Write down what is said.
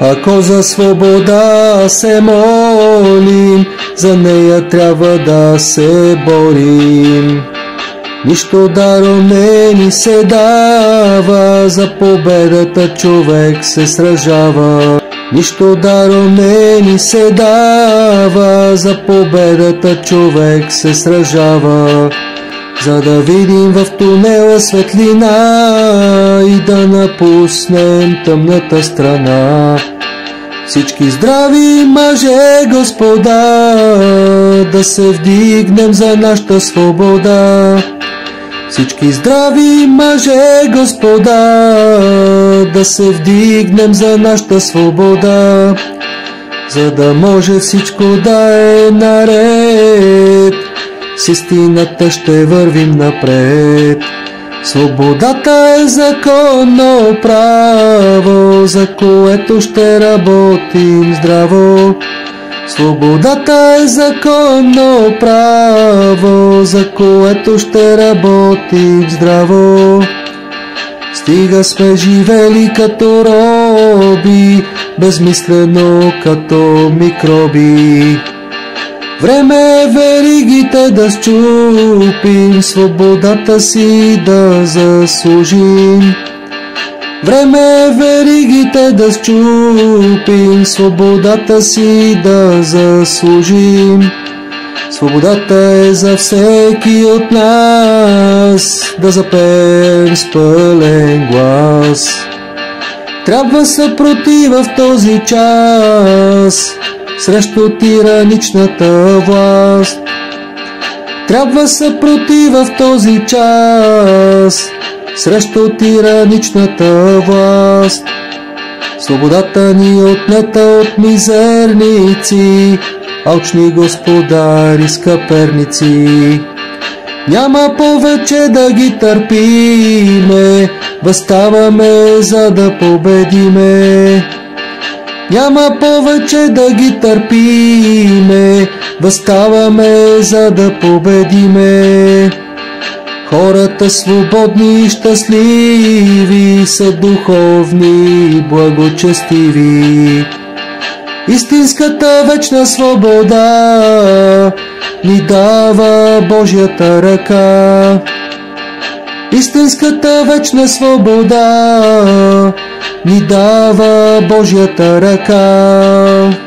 Ако за свобода се молим, за нея трябва да се борим. Нищо даром не ни се дава, за победата човек се сражава. Нищо даром не ни се дава, за победата човек се сражава. За да видим в тунела светлина и да напуснем тъмната страна. Всички здрави мъже, господа, да се вдигнем за нашата свобода. Всички здрави мъже, господа, да се вдигнем за нашата свобода. За да може всичко да е наред, с истината ще вървим напред. Свободата е законно право, за което ще работим здраво. Свободата е законно право, за което ще работим здраво. Стига сме живели като роби, безмислено като микроби. Време е веригите да счупим, свободата си да заслужим. Време е веригите да счупим, свободата си да заслужим. Свободата е за всеки от нас, да запеем с пълен глас. Трябва съпротива в този час срещу тираничната власт. Трябва съпротива в този час срещу тираничната власт. Свободата ни отнета от мизерници, алчни господари, скъперници. Няма повече да ги търпиме, въставаме за да победиме. Няма повече да ги търпиме, въставаме за да победиме. Хората свободни и щастливи са духовни и благочестиви. Истинската вечна свобода ни дава Божията ръка. Истинската вечна свобода ни дава Божията ръка.